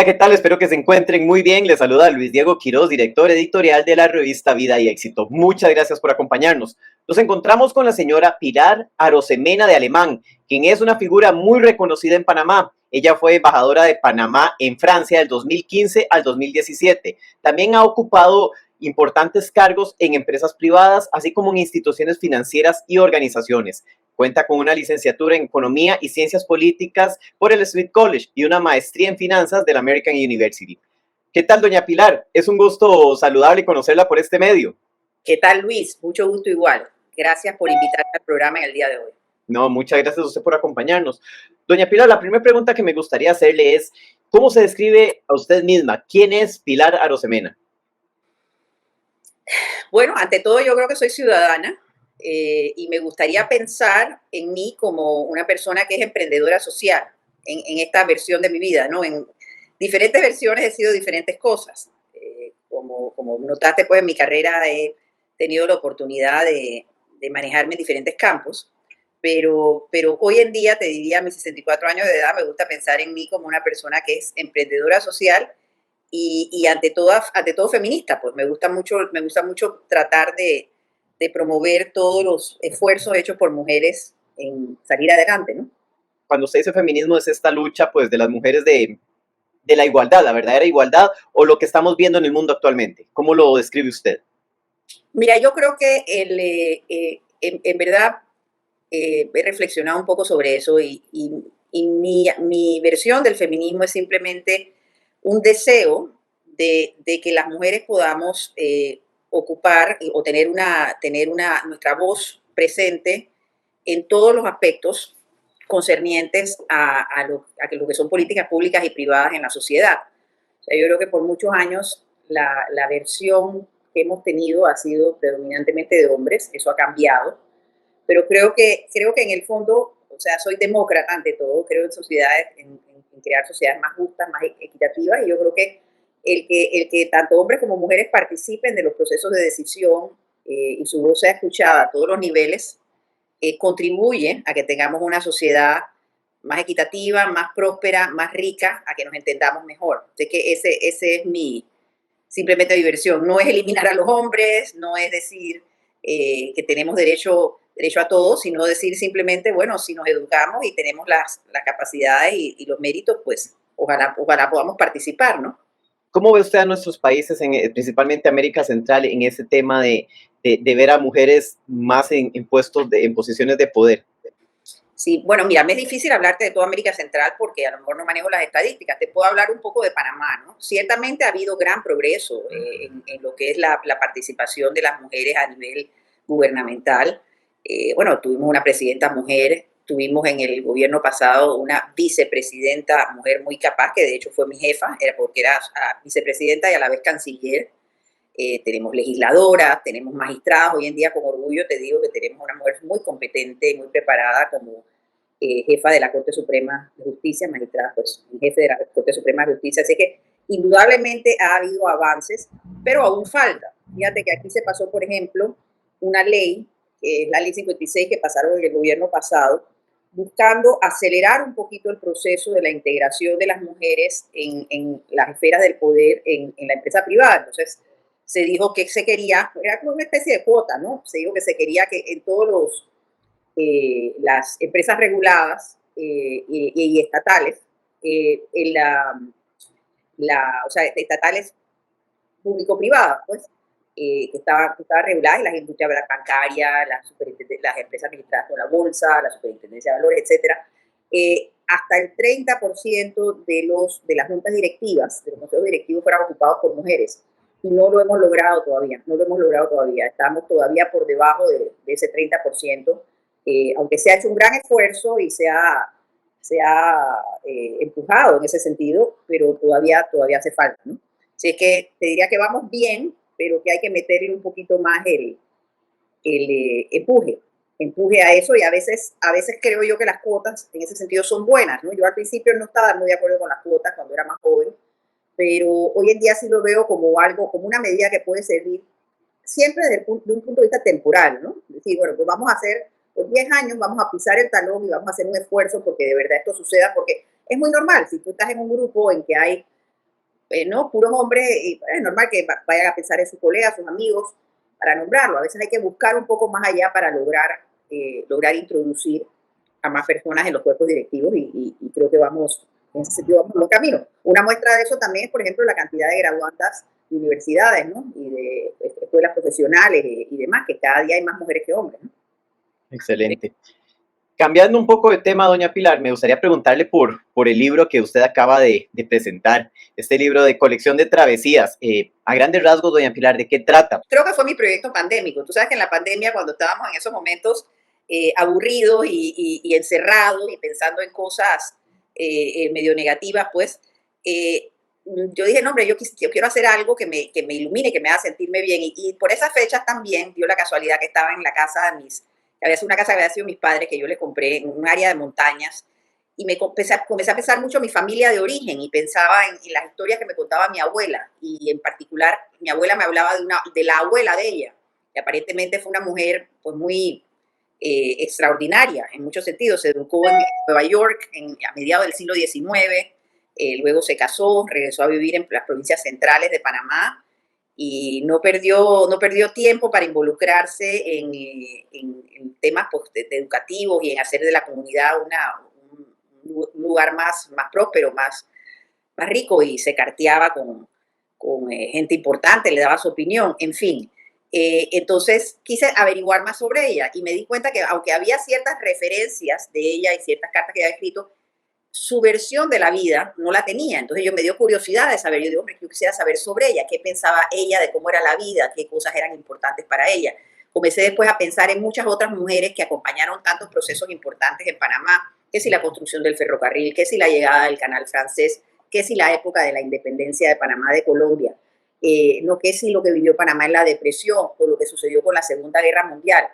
¿qué tal? Espero que se encuentren muy bien. Les saluda Luis Diego Quiroz, director editorial de la revista Vida y Éxito. Muchas gracias por acompañarnos. Nos encontramos con la señora Pilar Arosemena de Alemán, quien es una figura muy reconocida en Panamá. Ella fue embajadora de Panamá en Francia del 2015 al 2017. También ha ocupado importantes cargos en empresas privadas, así como en instituciones financieras y organizaciones. Cuenta con una licenciatura en Economía y Ciencias Políticas por el Smith College y una maestría en Finanzas de la American University. ¿Qué tal, doña Pilar? Es un gusto saludable conocerla por este medio. ¿Qué tal, Luis? Mucho gusto igual. Gracias por invitarme al programa en el día de hoy. No, muchas gracias a usted por acompañarnos. Doña Pilar, la primera pregunta que me gustaría hacerle es, ¿cómo se describe a usted misma? ¿Quién es Pilar Arosemena? Bueno, ante todo yo creo que soy ciudadana y me gustaría pensar en mí como una persona que es emprendedora social en esta versión de mi vida, ¿no? En diferentes versiones he sido diferentes cosas. Como notaste, pues en mi carrera he tenido la oportunidad de manejarme en diferentes campos, pero hoy en día, te diría, a mis 64 años de edad, me gusta pensar en mí como una persona que es emprendedora social y ante todo feminista, pues me gusta mucho tratar de promover todos los esfuerzos hechos por mujeres en salir adelante, ¿no? Cuando usted dice feminismo, es esta lucha pues de las mujeres de la igualdad, la verdadera igualdad, o lo que estamos viendo en el mundo actualmente. ¿Cómo lo describe usted? Mira, yo creo que en verdad he reflexionado un poco sobre eso y mi versión del feminismo es simplemente un deseo de que las mujeres podamos ocupar o nuestra voz presente en todos los aspectos concernientes a lo que son políticas públicas y privadas en la sociedad. O sea, yo creo que por muchos años la versión que hemos tenido ha sido predominantemente de hombres, eso ha cambiado, pero creo que en el fondo, o sea, soy demócrata ante todo, creo en sociedades, en crear sociedades más justas, más equitativas, y yo creo que el que tanto hombres como mujeres participen de los procesos de decisión y su voz sea escuchada a todos los niveles, contribuye a que tengamos una sociedad más equitativa, más próspera, más rica, a que nos entendamos mejor. Sé que ese es simplemente diversión. No es eliminar a los hombres, no es decir que tenemos derecho a todo, sino decir simplemente, bueno, si nos educamos y tenemos las capacidades y los méritos, pues ojalá podamos participar, ¿no? ¿Cómo ve usted a nuestros países, principalmente América Central, en ese tema de ver a mujeres más en puestos, en posiciones de poder? Sí, bueno, mira, me es difícil hablarte de toda América Central porque a lo mejor no manejo las estadísticas. Te puedo hablar un poco de Panamá, ¿no? Ciertamente ha habido gran progreso en lo que es la participación de las mujeres a nivel gubernamental. Bueno, tuvimos una presidenta mujer, tuvimos en el gobierno pasado una vicepresidenta mujer muy capaz, que de hecho fue mi jefa, porque era vicepresidenta y a la vez canciller. Tenemos legisladoras, tenemos magistradas. Hoy en día, con orgullo, te digo que tenemos una mujer muy competente y muy preparada como jefa de la Corte Suprema de Justicia, magistrada, pues, jefe de la Corte Suprema de Justicia. Así que, indudablemente, ha habido avances, pero aún falta. Fíjate que aquí se pasó, por ejemplo, una ley, que es la Ley 56, que pasaron en el gobierno pasado, buscando acelerar un poquito el proceso de la integración de las mujeres en las esferas del poder en la empresa privada. Entonces, se dijo que se quería, era como una especie de cuota, ¿no? Se dijo que se quería que en todos las empresas reguladas y estatales, en o sea, estatales público-privadas, pues, que estaban reguladas, y las industrias bancarias, las empresas registradas con la bolsa, la superintendencia de valores, etcétera, hasta el 30% de las juntas directivas, de los consejos directivos, fueran ocupados por mujeres. Y no lo hemos logrado todavía, no lo hemos logrado todavía. Estamos todavía por debajo de ese 30%, aunque se ha hecho un gran esfuerzo y se ha empujado en ese sentido, pero todavía hace falta, ¿no? Así es que te diría que vamos bien, pero que hay que meterle un poquito más el empuje a eso, y a veces creo yo que las cuotas en ese sentido son buenas, ¿no? Yo al principio no estaba muy de acuerdo con las cuotas cuando era más joven, pero hoy en día sí lo veo como algo, como una medida que puede servir siempre de un punto de vista temporal, ¿no? Es decir, bueno, pues vamos a hacer, por 10 años vamos a pisar el talón y vamos a hacer un esfuerzo porque de verdad esto suceda, porque es muy normal, si tú estás en un grupo en que hay no, puros hombres, y es normal que vayan a pensar en sus colegas, sus amigos, para nombrarlo. A veces hay que buscar un poco más allá para lograr introducir a más personas en los cuerpos directivos y creo que vamos, en ese sentido, vamos en buen camino. Una muestra de eso también es, por ejemplo, la cantidad de graduandas de universidades, ¿no? Y de escuelas profesionales y demás, que cada día hay más mujeres que hombres, ¿no? Excelente. Cambiando un poco de tema, doña Pilar, me gustaría preguntarle por el libro que usted acaba de presentar, este libro de colección de travesías. A grandes rasgos, doña Pilar, ¿de qué trata? Creo que fue mi proyecto pandémico. Tú sabes que en la pandemia, cuando estábamos en esos momentos aburridos y encerrados y pensando en cosas medio negativas, pues yo dije, no, hombre, yo quiero hacer algo que me ilumine, que me haga sentirme bien. Y por esas fechas también dio la casualidad que estaba en la casa de que había sido una casa que había sido mis padres, que yo les compré en un área de montañas. Y comencé a pensar mucho en mi familia de origen y pensaba en las historias que me contaba mi abuela. Y en particular, mi abuela me hablaba de la abuela de ella, que aparentemente fue una mujer pues muy extraordinaria en muchos sentidos. Se educó en Nueva York a mediados del siglo XIX, luego se casó, regresó a vivir en las provincias centrales de Panamá y no perdió tiempo para involucrarse en temas pues, educativos y en hacer de la comunidad un lugar más próspero, más rico, y se carteaba con gente importante, le daba su opinión, en fin. Entonces quise averiguar más sobre ella y me di cuenta que aunque había ciertas referencias de ella y ciertas cartas que había escrito, su versión de la vida no la tenía. Entonces yo me dio curiosidad de saber, yo digo, hombre, yo quisiera saber sobre ella, qué pensaba ella de cómo era la vida, qué cosas eran importantes para ella. Comencé después a pensar en muchas otras mujeres que acompañaron tantos procesos importantes en Panamá, que si la construcción del ferrocarril, que si la llegada del canal francés, que si la época de la independencia de Panamá de Colombia, no que si lo que vivió Panamá en la depresión o lo que sucedió con la Segunda Guerra Mundial.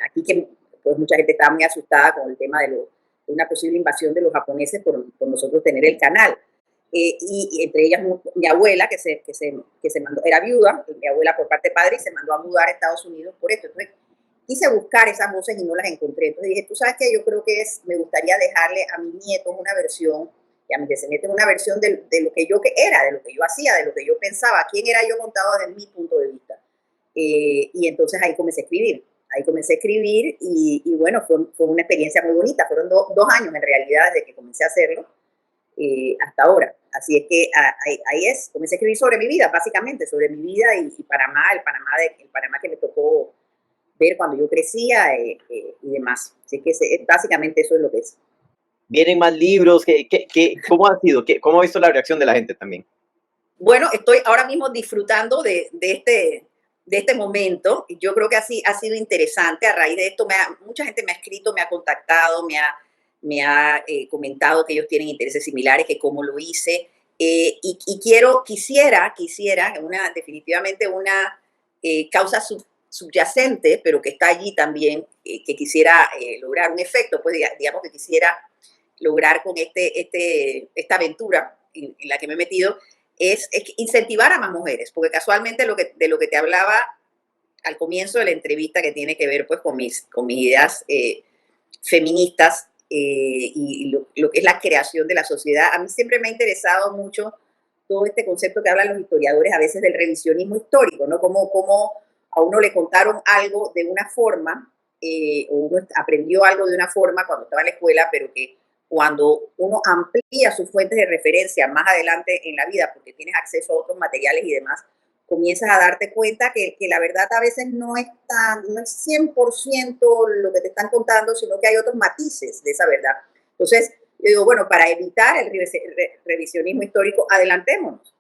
Aquí que pues mucha gente estaba muy asustada con el tema de una posible invasión de los japoneses por nosotros tener el canal. Y entre ellas mi abuela, que se mandó, era viuda, mi abuela por parte de padre, y se mandó a mudar a Estados Unidos por esto. Entonces, quise buscar esas voces y no las encontré. Entonces dije, tú sabes que yo creo que me gustaría dejarle a mis nietos una versión, y a mis descendientes una versión de lo que yo era, de lo que yo hacía, de lo que yo pensaba, quién era yo contado desde mi punto de vista. Y entonces ahí comencé a escribir. Y bueno, fue una experiencia muy bonita. Fueron 2 años en realidad desde que comencé a hacerlo hasta ahora. Así es que ahí comencé a escribir sobre mi vida, básicamente, sobre mi vida y Panamá, el Panamá que me tocó ver cuando yo crecía y demás. Así que básicamente eso es lo que es. ¿Vienen más libros? ¿Cómo ha sido? ¿Cómo ha visto la reacción de la gente también? Bueno, estoy ahora mismo disfrutando de este momento. Yo creo que así ha sido interesante. A raíz de esto, mucha gente me ha escrito, me ha contactado, me ha comentado que ellos tienen intereses similares, que cómo lo hice. Y quisiera definitivamente una causa subyacente, pero que está allí también, que quisiera lograr un efecto, pues digamos que quisiera lograr con esta aventura en la que me he metido, es incentivar a más mujeres, porque casualmente de lo que te hablaba al comienzo de la entrevista, que tiene que ver pues con mis ideas feministas y lo que es la creación de la sociedad, a mí siempre me ha interesado mucho todo este concepto que hablan los historiadores a veces del revisionismo histórico, ¿no? Cómo a uno le contaron algo de una forma, o uno aprendió algo de una forma cuando estaba en la escuela, pero que cuando uno amplía sus fuentes de referencia más adelante en la vida, porque tienes acceso a otros materiales y demás, comienzas a darte cuenta que la verdad a veces no es 100% lo que te están contando, sino que hay otros matices de esa verdad. Entonces, yo digo, bueno, para evitar el revisionismo histórico, adelantémonos.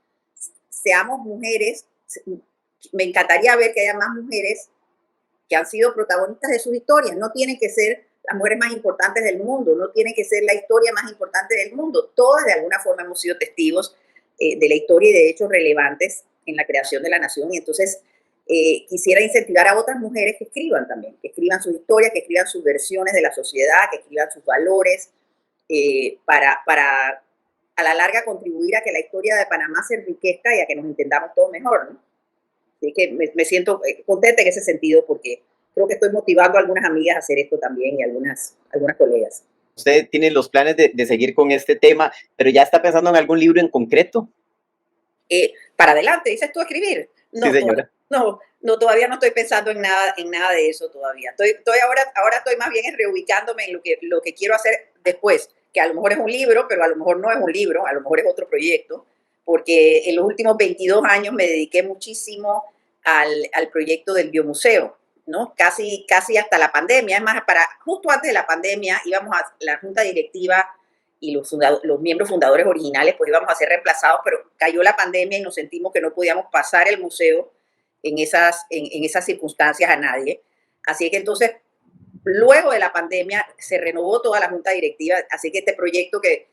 Seamos mujeres. Me encantaría ver que haya más mujeres que han sido protagonistas de sus historias. No tienen que ser las mujeres más importantes del mundo, no tiene que ser la historia más importante del mundo. Todas de alguna forma hemos sido testigos de la historia y de hechos relevantes en la creación de la nación. Y entonces quisiera incentivar a otras mujeres que escriban también, que escriban sus historias, que escriban sus versiones de la sociedad, que escriban sus valores, para a la larga contribuir a que la historia de Panamá se enriquezca y a que nos entendamos todos mejor, ¿no? Así que me siento contenta en ese sentido porque creo que estoy motivando a algunas amigas a hacer esto también y algunas colegas. Usted tiene los planes de seguir con este tema, pero ¿ya está pensando en algún libro en concreto? Para adelante, dices tú escribir. Sí, señora. No, todavía no estoy pensando en nada de eso todavía. Estoy ahora estoy más bien reubicándome en lo que quiero hacer después, que a lo mejor es un libro, pero a lo mejor no es un libro, a lo mejor es otro proyecto, porque en los últimos 22 años me dediqué muchísimo al proyecto del biomuseo, ¿no? Casi hasta la pandemia. Es más, justo antes de la pandemia íbamos a la junta directiva y los miembros fundadores originales pues íbamos a ser reemplazados, pero cayó la pandemia y nos sentimos que no podíamos pasar el museo en esas circunstancias a nadie. Así que entonces, luego de la pandemia, se renovó toda la junta directiva, así que este proyecto que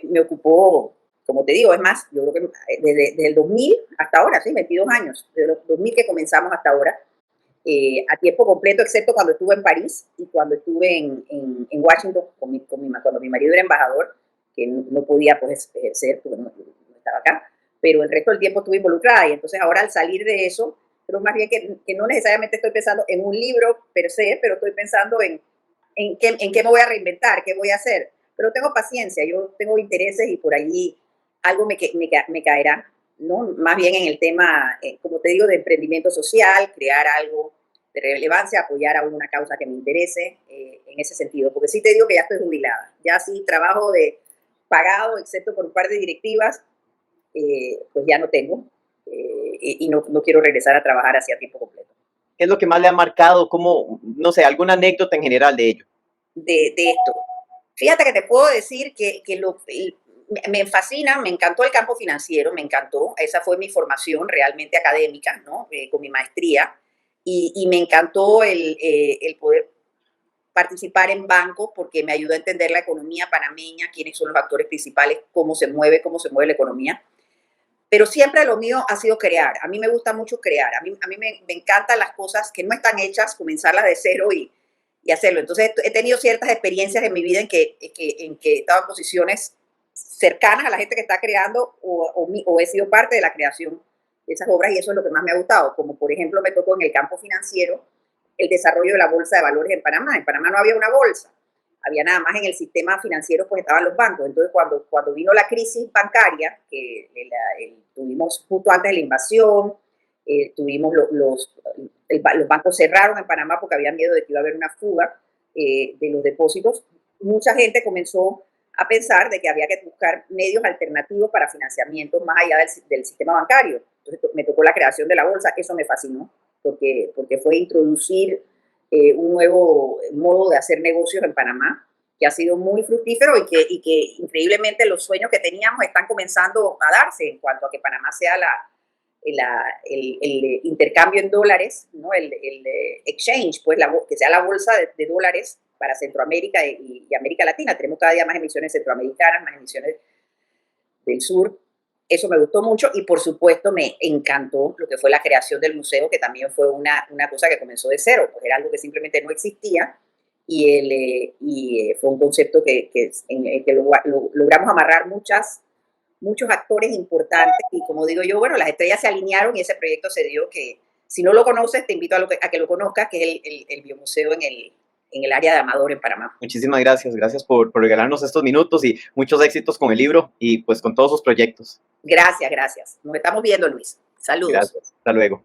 me ocupó, como te digo, es más, yo creo que desde el 2000 hasta ahora, sí, 22 años, desde los 2000 que comenzamos hasta ahora, a tiempo completo, excepto cuando estuve en París y cuando estuve en Washington cuando mi marido era embajador, que no podía pues, ejercer porque no estaba acá, pero el resto del tiempo estuve involucrada y entonces ahora al salir de eso, creo más bien que no necesariamente estoy pensando en un libro per se, pero estoy pensando en qué me voy a reinventar, qué voy a hacer. Pero tengo paciencia, yo tengo intereses y por allí algo me caerá, ¿no? Más bien en el tema, como te digo, de emprendimiento social, crear algo de relevancia, apoyar a una causa que me interese en ese sentido. Porque sí te digo que ya estoy jubilada, ya sí trabajo de pagado, excepto por un par de directivas, pues ya no tengo y no quiero regresar a trabajar así a tiempo completo. ¿Qué es lo que más le ha marcado? Como, no sé, alguna anécdota en general de ello. De esto. Fíjate que te puedo decir que me fascina, me encantó el campo financiero, me encantó, esa fue mi formación realmente académica, ¿no? Con mi maestría, y me encantó el poder participar en bancos porque me ayudó a entender la economía panameña, quiénes son los actores principales, cómo se mueve la economía. Pero siempre lo mío ha sido crear. A mí me gusta mucho crear. A mí me encantan las cosas que no están hechas, comenzarlas de cero y hacerlo. Entonces he tenido ciertas experiencias en mi vida en que he estado en posiciones cercanas a la gente que está creando o he sido parte de la creación de esas obras y eso es lo que más me ha gustado. Como por ejemplo me tocó en el campo financiero el desarrollo de la bolsa de valores en Panamá. En Panamá no había una bolsa, había nada más en el sistema financiero, pues estaban los bancos. Entonces, cuando vino la crisis bancaria, que tuvimos justo antes de la invasión, tuvimos los bancos cerraron en Panamá porque había miedo de que iba a haber una fuga de los depósitos, mucha gente comenzó a pensar de que había que buscar medios alternativos para financiamiento más allá del sistema bancario. Entonces, me tocó la creación de la bolsa, eso me fascinó, porque fue introducir un nuevo modo de hacer negocios en Panamá, que ha sido muy fructífero y que increíblemente los sueños que teníamos están comenzando a darse en cuanto a que Panamá sea el intercambio en dólares, ¿no? el exchange, pues que sea la bolsa de dólares para Centroamérica y América Latina. Tenemos cada día más emisiones centroamericanas, más emisiones del sur. Eso me gustó mucho y por supuesto me encantó lo que fue la creación del museo, que también fue una cosa que comenzó de cero, pues era algo que simplemente no existía y fue un concepto que logramos amarrar muchos actores importantes y como digo yo, bueno, las estrellas se alinearon y ese proyecto se dio que, si no lo conoces, te invito a que lo conozcas, que es el biomuseo en el área de Amador, en Panamá. Muchísimas gracias por regalarnos estos minutos y muchos éxitos con el libro y pues con todos sus proyectos. Gracias. Nos estamos viendo, Luis. Saludos. Gracias. Hasta luego.